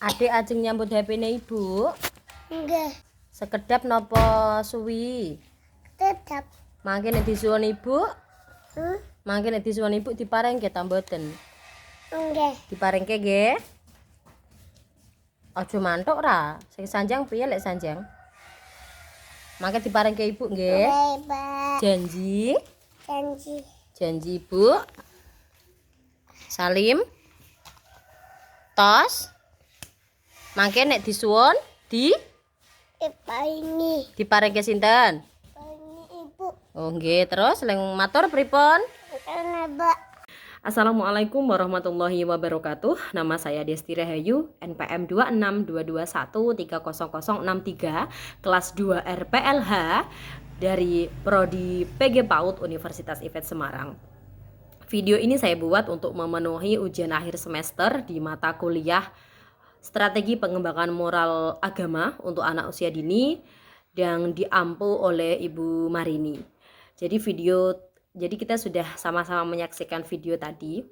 Adik ajeng nyambut HP-ne Ibu. Nggih, Sekedap napa suwi? tetap. Mangke nek disuwun Ibu, Hmm? mangke nek disuwun Ibu diparengke ta mboten? Nggih, Diparengke nggih. Aja mantuk ra. Sing sanjang piye lek sanjang? Mangke diparengke Ibu nggih. nggih, Pak. Janji, Janji. janji Ibu. Salim. Tos. Mangke nek disuwun Ini. diparengke sinten? Ini Ibu. Oh nggih, terus leng matur pripun? Karena Pak. Assalamualaikum warahmatullahi wabarakatuh. Nama saya Desti Rahayu, NPM 2622130063, kelas 2 RPLH dari Prodi PG PAUD Universitas IFET Semarang. Video ini saya buat untuk memenuhi ujian akhir semester di mata kuliah Strategi Pengembangan Moral Agama untuk anak usia dini yang diampu oleh Ibu Marini. Jadi kita sudah sama-sama menyaksikan video tadi.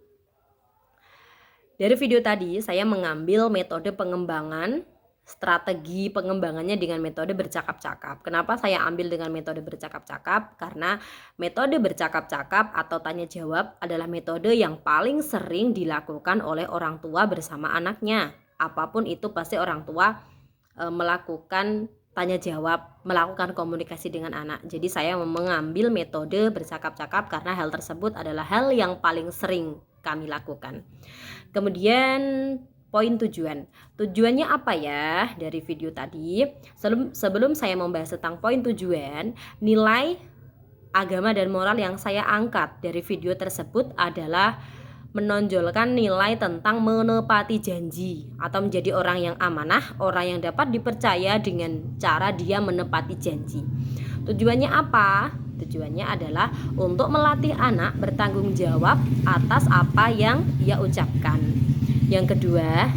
Dari video tadi saya mengambil metode pengembangan, strategi pengembangannya dengan metode bercakap-cakap. Kenapa saya ambil dengan metode bercakap-cakap? Karena metode bercakap-cakap atau tanya jawab adalah metode yang paling sering dilakukan oleh orang tua bersama anaknya. Apapun itu pasti orang tua melakukan tanya jawab, melakukan komunikasi dengan anak. Jadi saya mengambil metode bercakap-cakap karena hal tersebut adalah hal yang paling sering kami lakukan. Kemudian poin tujuan. Tujuannya apa ya dari video tadi? Sebelum saya membahas tentang poin tujuan, nilai agama dan moral yang saya angkat dari video tersebut adalah menonjolkan nilai tentang menepati janji atau menjadi orang yang amanah, orang yang dapat dipercaya dengan cara dia menepati janji. Tujuannya apa? Tujuannya adalah untuk melatih anak bertanggung jawab atas apa yang dia ucapkan. Yang kedua,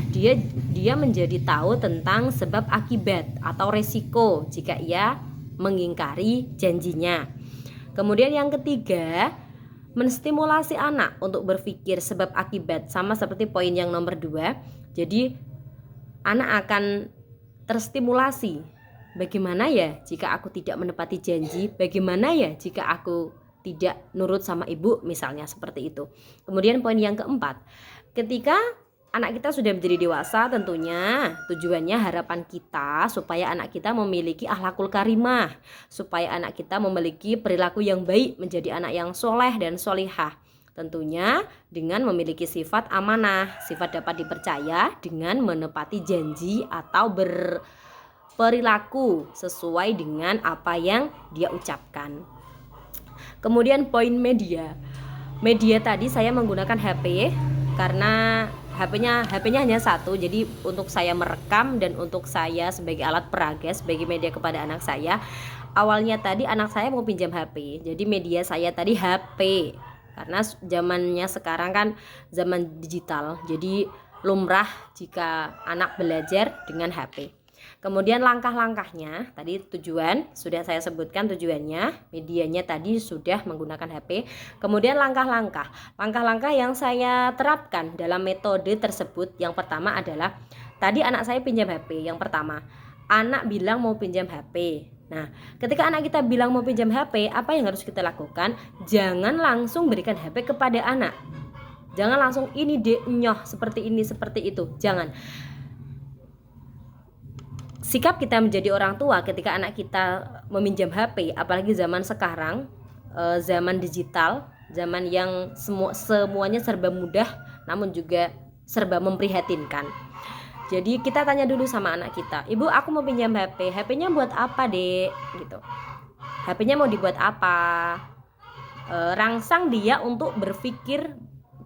dia menjadi tahu tentang sebab akibat atau resiko jika ia mengingkari janjinya. Kemudian yang ketiga, menstimulasi anak untuk berpikir sebab akibat, sama seperti poin yang nomor 2. Jadi anak akan terstimulasi, bagaimana ya jika aku tidak menepati janji, bagaimana ya jika aku tidak nurut sama ibu, misalnya seperti itu. Kemudian poin yang keempat, ketika anak kita sudah menjadi dewasa, tentunya tujuannya harapan kita supaya anak kita memiliki akhlakul karimah, supaya anak kita memiliki perilaku yang baik, menjadi anak yang soleh dan solihah. Tentunya dengan memiliki sifat amanah, sifat dapat dipercaya dengan menepati janji atau berperilaku sesuai dengan apa yang dia ucapkan. Kemudian poin media. Media tadi saya menggunakan HP karena HP-nya hanya satu, jadi untuk saya merekam dan untuk saya sebagai alat peraga, sebagai media kepada anak saya. Awalnya tadi anak saya mau pinjam HP, jadi media saya tadi HP, karena zamannya sekarang kan zaman digital, jadi lumrah jika anak belajar dengan HP. Kemudian langkah-langkahnya, tadi tujuan sudah saya sebutkan tujuannya, medianya tadi sudah menggunakan HP. Kemudian langkah-langkah yang saya terapkan dalam metode tersebut, yang pertama adalah tadi anak saya pinjam HP. Yang pertama, anak bilang mau pinjam HP. Nah, ketika anak kita bilang mau pinjam HP, apa yang harus kita lakukan? Jangan langsung berikan HP kepada anak. Jangan langsung ini dek nyoh seperti ini seperti itu. Jangan. Sikap kita menjadi orang tua ketika anak kita meminjam HP, apalagi zaman sekarang, zaman digital, zaman yang semuanya serba mudah namun juga serba memprihatinkan. Jadi kita tanya dulu sama anak kita, ibu aku mau pinjam HP, HP-nya buat apa dek? Gitu. HP-nya mau dibuat apa? Rangsang dia untuk berpikir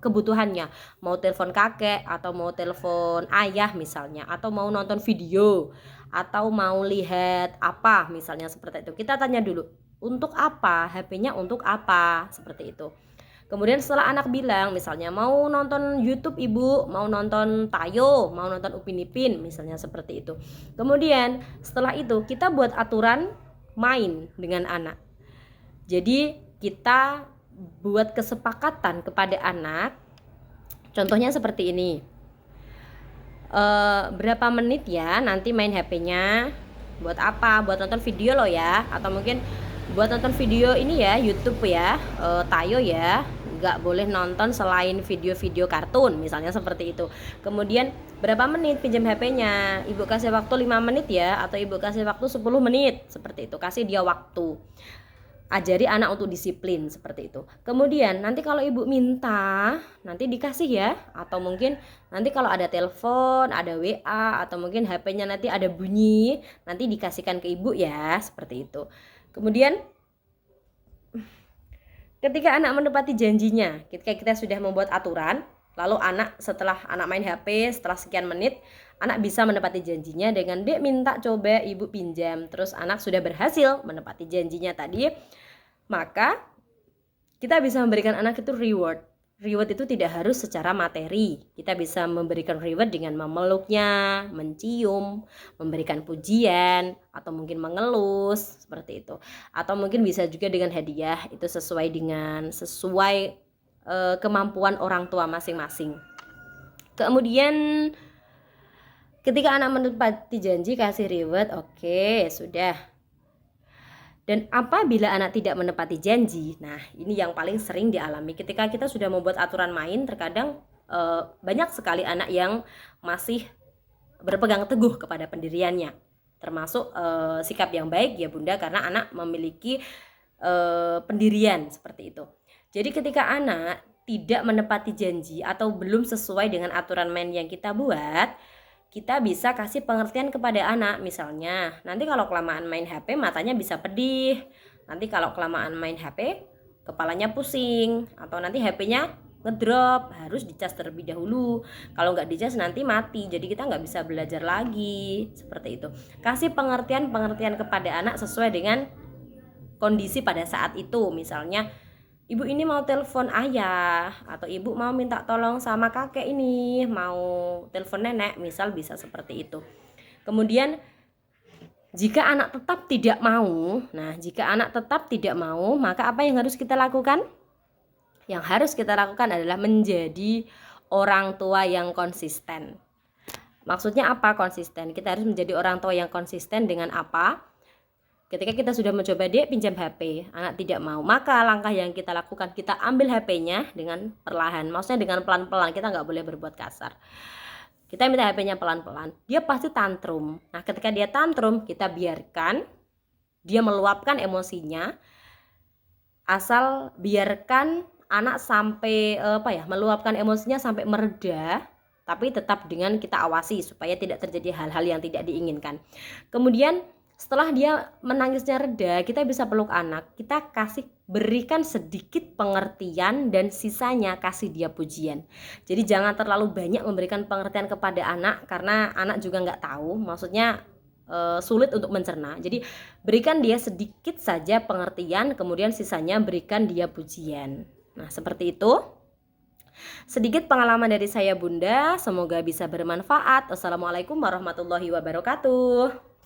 kebutuhannya, mau telepon kakek atau mau telepon ayah misalnya, atau mau nonton video, atau mau lihat apa misalnya seperti itu. Kita tanya dulu, untuk apa? HP-nya untuk apa? Seperti itu. Kemudian setelah anak bilang misalnya mau nonton YouTube ibu, mau nonton Tayo, mau nonton Upin Ipin misalnya seperti itu. Kemudian setelah itu kita buat aturan main dengan anak. Jadi kita buat kesepakatan kepada anak. Contohnya seperti ini. berapa menit ya nanti main HP-nya. Buat apa? Buat nonton video loh ya. Atau mungkin buat nonton video ini ya, YouTube ya, Tayo ya. Nggak boleh nonton selain video-video kartun, misalnya seperti itu. Kemudian berapa menit pinjam HP-nya? Ibu kasih waktu 5 menit ya, atau ibu kasih waktu 10 menit, seperti itu. Kasih dia waktu. Ajari anak untuk disiplin, seperti itu. Kemudian nanti kalau ibu minta, nanti dikasih ya. Atau mungkin nanti kalau ada telepon, ada WA, atau mungkin HP-nya nanti ada bunyi, nanti dikasihkan ke ibu ya, seperti itu. Kemudian ketika anak menepati janjinya, ketika kita sudah membuat aturan, lalu setelah anak main HP, setelah sekian menit, anak bisa menepati janjinya dengan dia minta coba ibu pinjam. Terus anak sudah berhasil menepati janjinya tadi, maka kita bisa memberikan anak itu reward. Reward itu tidak harus secara materi. Kita bisa memberikan reward dengan memeluknya, mencium, memberikan pujian, atau mungkin mengelus, seperti itu. Atau mungkin bisa juga dengan hadiah, itu sesuai kemampuan orang tua masing-masing. Kemudian ketika anak menepati janji kasih reward, oke, sudah. Dan apabila anak tidak menepati janji, nah ini yang paling sering dialami ketika kita sudah membuat aturan main. Terkadang banyak sekali anak yang masih berpegang teguh kepada pendiriannya, termasuk sikap yang baik ya Bunda, karena anak memiliki pendirian seperti itu. Jadi ketika anak tidak menepati janji atau belum sesuai dengan aturan main yang kita buat, kita bisa kasih pengertian kepada anak. Misalnya, nanti kalau kelamaan main HP matanya bisa pedih. Nanti kalau kelamaan main HP kepalanya pusing. Atau nanti HP-nya ngedrop, harus dicas terlebih dahulu. Kalau nggak dicas nanti mati, jadi kita nggak bisa belajar lagi. Seperti itu. Kasih pengertian kepada anak sesuai dengan kondisi pada saat itu. Misalnya, ibu ini mau telepon ayah, atau ibu mau minta tolong sama kakek ini, mau telepon nenek, misal bisa seperti itu. Kemudian jika anak tetap tidak mau, maka apa yang harus kita lakukan? Yang harus kita lakukan adalah menjadi orang tua yang konsisten. Maksudnya apa konsisten? Kita harus menjadi orang tua yang konsisten dengan apa? Ketika kita sudah mencoba dia pinjam HP, anak tidak mau, maka langkah yang kita lakukan, kita ambil HP-nya dengan perlahan. Maksudnya dengan pelan-pelan, kita nggak boleh berbuat kasar. Kita minta HP-nya pelan-pelan, dia pasti tantrum. Nah ketika dia tantrum, kita biarkan dia meluapkan emosinya. Asal biarkan anak sampai meluapkan emosinya sampai mereda, tapi tetap dengan kita awasi supaya tidak terjadi hal-hal yang tidak diinginkan. Kemudian setelah dia menangisnya reda, kita bisa peluk anak, kita berikan sedikit pengertian dan sisanya kasih dia pujian. Jadi jangan terlalu banyak memberikan pengertian kepada anak, karena anak juga nggak tahu, maksudnya sulit untuk mencerna. Jadi berikan dia sedikit saja pengertian, kemudian sisanya berikan dia pujian. Nah seperti itu. Sedikit pengalaman dari saya Bunda, semoga bisa bermanfaat. Wassalamualaikum warahmatullahi wabarakatuh.